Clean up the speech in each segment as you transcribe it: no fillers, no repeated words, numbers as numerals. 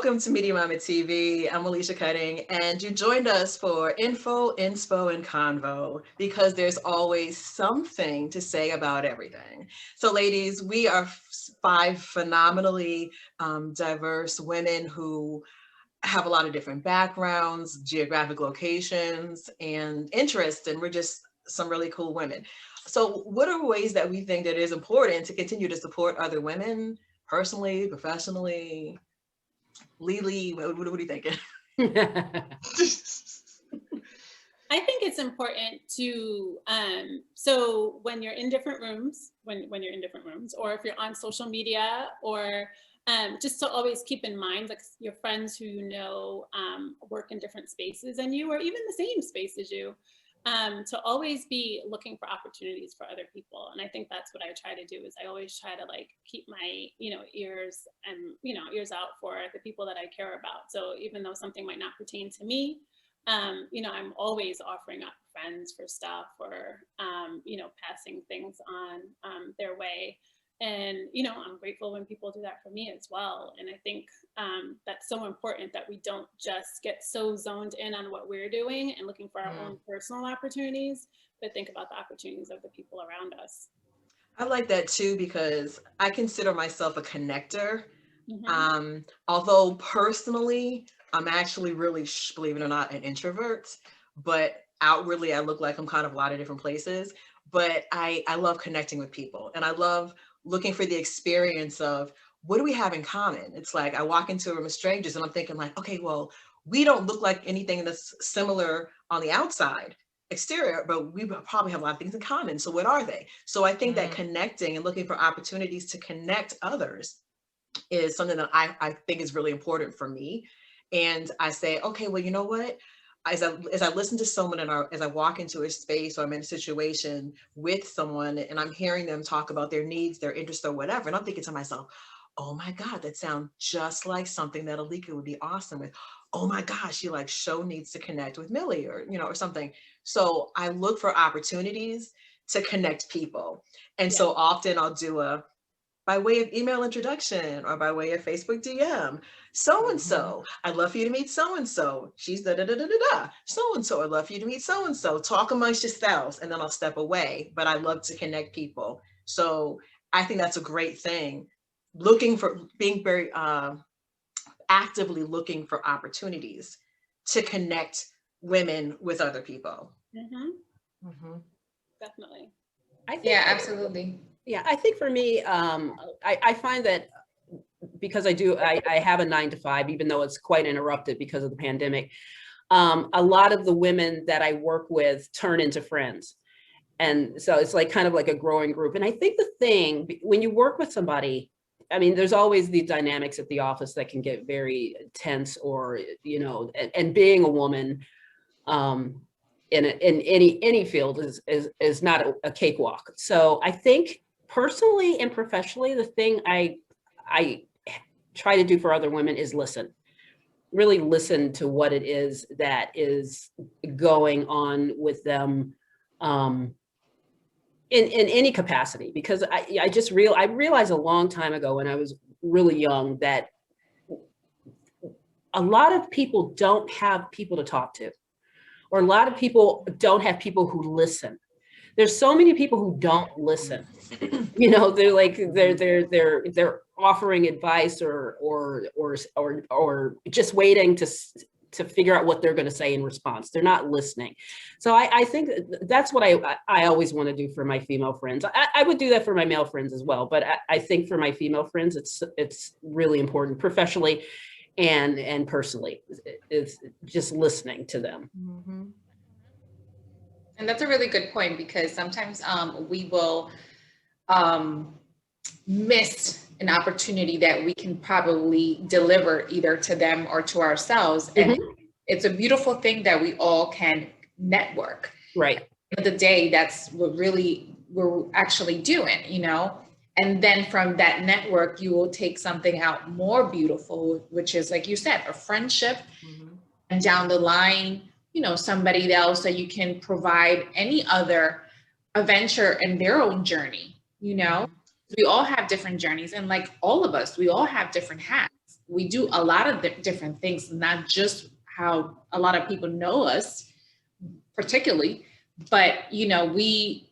Welcome to Media Mama TV. I'm Alicia Cutting, and you joined us for Info, Inspo, and Convo because there's always something to say about everything. So ladies, we are five phenomenally diverse women who have a lot of different backgrounds, geographic locations, and interests, and we're just some really cool women. So what are ways that we think that it is important to continue to support other women personally, professionally? Lily, what are you thinking? I think it's important to, so when you're in different rooms, when you're in different rooms, or if you're on social media, or just to always keep in mind, like your friends who you know work in different spaces than you, or even the same space as you, to always be looking for opportunities for other people. And I think that's what I try to do, is I always try to like keep my, ears and, ears out for the people that I care about. So even though something might not pertain to me, I'm always offering up friends for stuff, or, passing things on their way. And, I'm grateful when people do that for me as well. And I think that's so important, that we don't just get so zoned in on what we're doing and looking for our own personal opportunities, but think about the opportunities of the people around us. I like that too, because I consider myself a connector. Although personally, I'm actually really, believe it or not, an introvert, but outwardly I look like I'm kind of a lot of different places. But I love connecting with people, and I love looking for the experience of what do we have in common. It's like I walk into a room of strangers and I'm thinking like, okay, well, we don't look like anything that's similar on the outside exterior, but we probably have a lot of things in common. So what are they? So I think that connecting and looking for opportunities to connect others is something that I think is really important for me. And I say, okay, well, you know what? As I listen to someone as I walk into a space, or I'm in a situation with someone and I'm hearing them talk about their needs, their interests, or whatever, and I'm thinking to myself, oh my God, that sounds just like something that Alika would be awesome with. Oh my gosh, she like show needs to connect with Millie, or or something. So I look for opportunities to connect people. And so often I'll do by way of email introduction, or by way of Facebook DM, so-and-so, I'd love for you to meet so-and-so. She's da-da-da-da-da-da. So-and-so, I'd love for you to meet so-and-so. Talk amongst yourselves, and then I'll step away. But I love to connect people. So I think that's a great thing. Being very actively looking for opportunities to connect women with other people. Definitely. Yeah, absolutely. Yeah, I think for me, I find that because I have a 9-to-5, even though it's quite interrupted because of the pandemic, a lot of the women that I work with turn into friends. And so it's like kind of like a growing group. And I think the thing, when you work with somebody, I mean, there's always the dynamics at the office that can get very tense, or, and being a woman, in any field is not a cakewalk. So I think personally and professionally, the thing I try to do for other women is really listen to what it is that is going on with them, in any capacity, because I realized a long time ago when I was really young that a lot of people don't have people to talk to, or a lot of people don't have people who listen. There's so many people who don't listen. They're like they're offering advice, or just waiting to figure out what they're going to say in response. They're not listening. So I think that's what I always want to do for my female friends. I would do that for my male friends as well, but I think for my female friends, it's really important, professionally and personally, is just listening to them. And that's a really good point, because sometimes we will miss an opportunity that we can probably deliver either to them or to ourselves. And it's a beautiful thing that we all can network. Right. At the end of the day, that's what really we're actually doing, And then from that network, you will take something out more beautiful, which is, like you said, a friendship. And down the line, somebody else that you can provide any other adventure in their own journey. We all have different journeys, and like all of us, we all have different hats. we do a lot of different things, not just how a lot of people know us particularly, but you know, we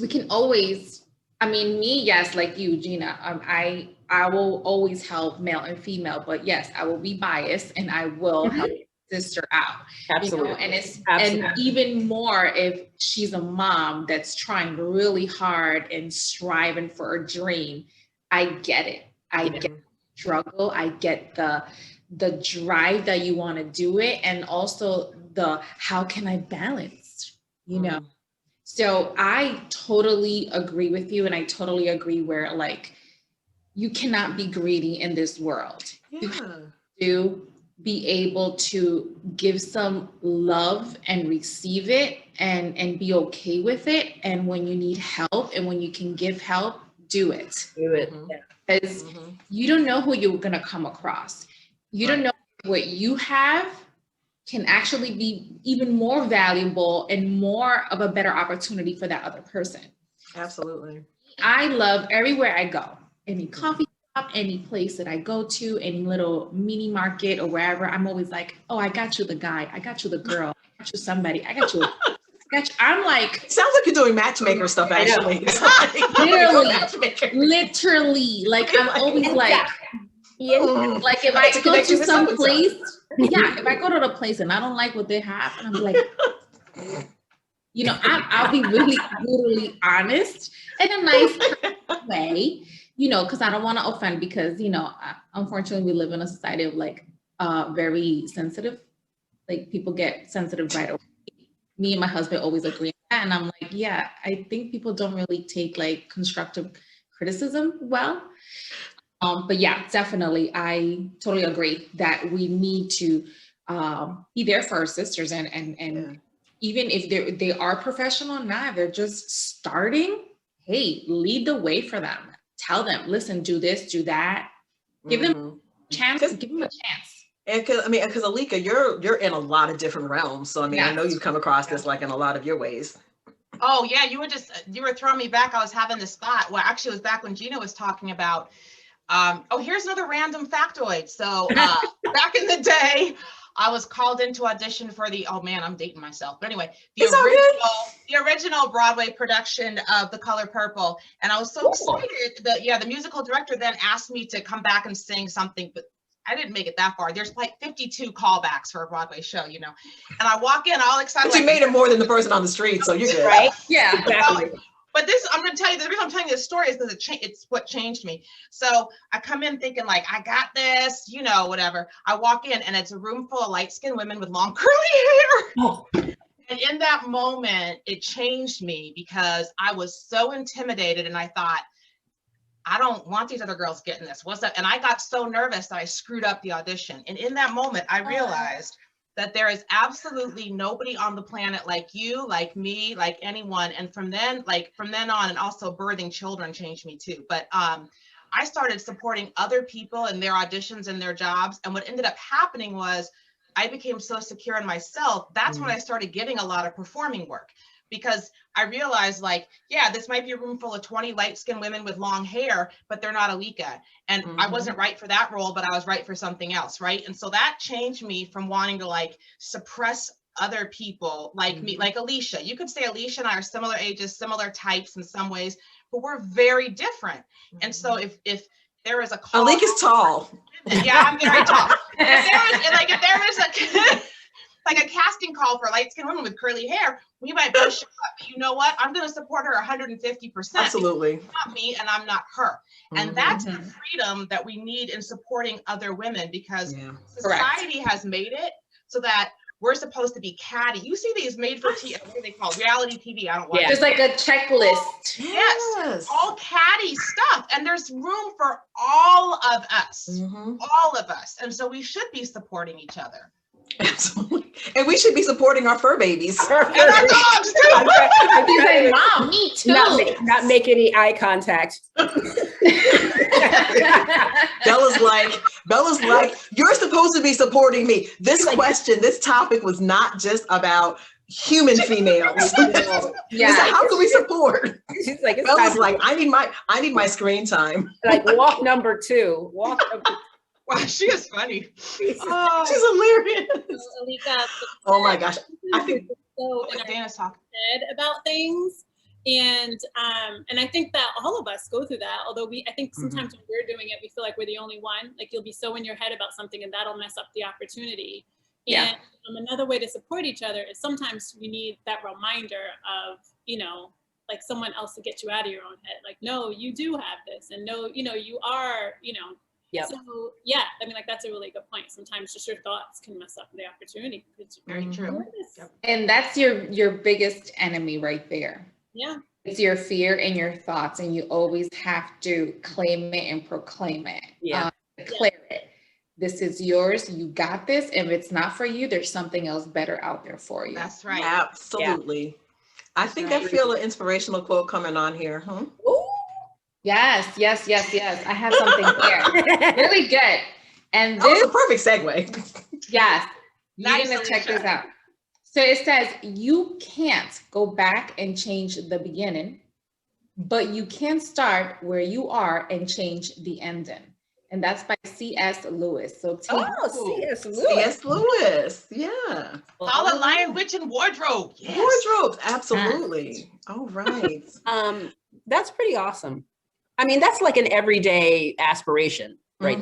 can always, I mean, me, yes, like you, Gina, I will always help male and female, but yes, I will be biased and I will help sister out. Absolutely. You know, and it's Absolutely. and even more if she's a mom that's trying really hard and striving for a dream. I get it. I get the struggle. I get the drive that you want to do it, and also the how can I balance, you know. So I totally agree with you, and I totally agree where like you cannot be greedy in this world. You have to be able to give some love and receive it and be okay with it. And when you need help and when you can give help, do it. Do it. Because you don't know who you're going to come across. You don't know what you have can actually be even more valuable and more of a better opportunity for that other person. Absolutely. I love everywhere I go, any coffee shop, any place that I go to, any little mini market or wherever, I'm always like, oh, I got you the guy, I got you the girl, I got you somebody, I got you. I'm like, sounds like you're doing matchmaker stuff, actually. Literally, like I'm always like, like if I go to some place, if I go to the place and I don't like what they have, and I'm like, you know, I'll be really brutally honest in a nice way, you know, because I don't want to offend, because, you know, unfortunately we live in a society of like very sensitive, like people get sensitive right away. Me and my husband always agree on that, and I'm like, yeah, I think people don't really take like constructive criticism well. But yeah, definitely, I totally agree that we need to be there for our sisters, and even if they are professional now, they're just starting. Hey, lead the way for them. Tell them, listen, do this, do that. Give them a chance. Give them a chance. And because Alika, you're in a lot of different realms. So I mean, I know you've come across this like in a lot of your ways. Oh yeah, you were throwing me back. I was having this thought. Well, actually, it was back when Gina was talking about. Here's another random factoid. So back in the day, I was called into audition for the, oh man, I'm dating myself. But anyway, the original Broadway production of The Color Purple. And I was so excited that, the musical director then asked me to come back and sing something, but I didn't make it that far. There's like 52 callbacks for a Broadway show, you know. And I walk in all excited. But you made it more than the person on the street, so you're good. Right? Yeah, exactly. But this, I'm going to tell you, the reason I'm telling you this story is because it's what changed me. So I come in thinking like, I got this, you know, whatever. I walk in and it's a room full of light-skinned women with long curly hair. Oh. And in that moment, it changed me because I was so intimidated and I thought, I don't want these other girls getting this. What's up? And I got so nervous that I screwed up the audition. And in that moment, I realized that there is absolutely nobody on the planet like you, like me, like anyone. And from then on, and also birthing children changed me too. But I started supporting other people in their auditions and their jobs. And what ended up happening was I became so secure in myself. That's when I started getting a lot of performing work, because I realized like, yeah, this might be a room full of 20 light-skinned women with long hair, but they're not Alika. And I wasn't right for that role, but I was right for something else, right? And so that changed me from wanting to like suppress other people like me, like Alicia. You could say Alicia and I are similar ages, similar types in some ways, but we're very different. And so if there is a call, Alika's tall. Yeah, I'm very tall. If there was like a casting call for a light-skinned woman with curly hair, we might both show up. But you know what? I'm going to support her 150%. Absolutely. She's not me and I'm not her. And that's the freedom that we need in supporting other women, because society has made it so that we're supposed to be catty. You see these made for TV, what are they called? Reality TV. I don't watch. There's like a checklist. Yes. All catty stuff. And there's room for all of us. All of us. And so we should be supporting each other. Absolutely. And we should be supporting our fur babies. And our dogs too. I'm like, Mom, me too. Not make any eye contact. Bella's like, you're supposed to be supporting me. This topic was not just about human females. Yeah. How can we support? She's like, Bella's like, I need my screen time. Like walk number 2. Wow, she is funny. Oh, she's hilarious. Alika, Oh my gosh. I think so in What our Dana's talking. head about things. And I think that all of us go through that. Although I think sometimes when we're doing it, we feel like we're the only one. Like you'll be so in your head about something, and that'll mess up the opportunity. Yeah. And another way to support each other is sometimes we need that reminder of, like someone else to get you out of your own head. Like, no, you do have this, and no, you are, Yep. So yeah, I mean, like that's a really good point. Sometimes just your thoughts can mess up the opportunity. Very true. Yep. And that's your biggest enemy right there. Yeah. It's your fear and your thoughts, and you always have to claim it and proclaim it. Yeah. Declare it. This is yours. You got this. If it's not for you, there's something else better out there for you. That's right. Absolutely. Yeah. I think I feel an inspirational quote coming on here. Ooh. Yes. I have something here. Really good. And That was this, a perfect segue. yes, you're Nice, gonna check Alicia. this out. So it says, you can't go back and change the beginning, but you can start where you are and change the ending. And that's by C.S. Lewis. So C.S. Lewis. C.S. Lewis. Yeah. Paula, Lion, Witch, and Wardrobe. Yes. Wardrobe. Absolutely. All right. That's pretty awesome. I mean, that's like an everyday aspiration, right?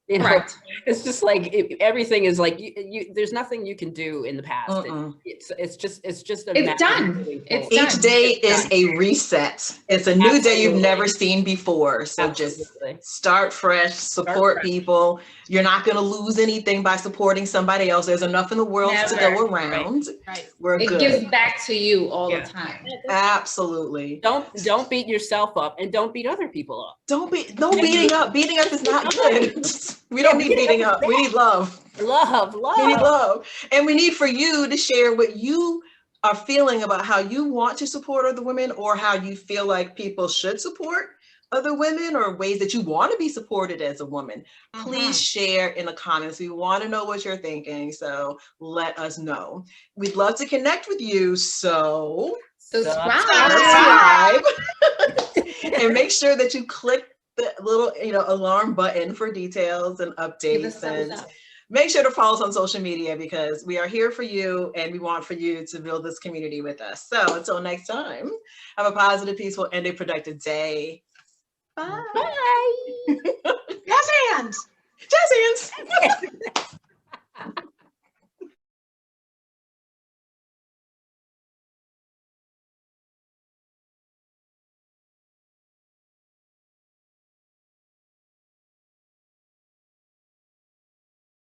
You know, Correct. It's just like everything is like there's nothing you can do in the past. It's just It's done. It's Each done. day is a reset. It's a new day you've never seen before. So just start fresh, support people. You're not going to lose anything by supporting somebody else. There's enough in the world to go around. Right. We're It good. gives back to you all the time. Absolutely. Don't beat yourself up, and don't beat other people up. Don't be beating up. Beating up is not good. We don't need beating up. We need love. Love. We need love. And we need for you to share what you are feeling about how you want to support other women, or how you feel like people should support other women, or ways that you want to be supported as a woman. Please share in the comments. We want to know what you're thinking. So let us know. We'd love to connect with you. So subscribe. And make sure that you click the little, alarm button for details and updates, and make sure to follow us on social media, because we are here for you and we want for you to build this community with us. So until next time, have a positive, peaceful, and a productive day. Bye. Bye. Jazz hands. Jazz hands.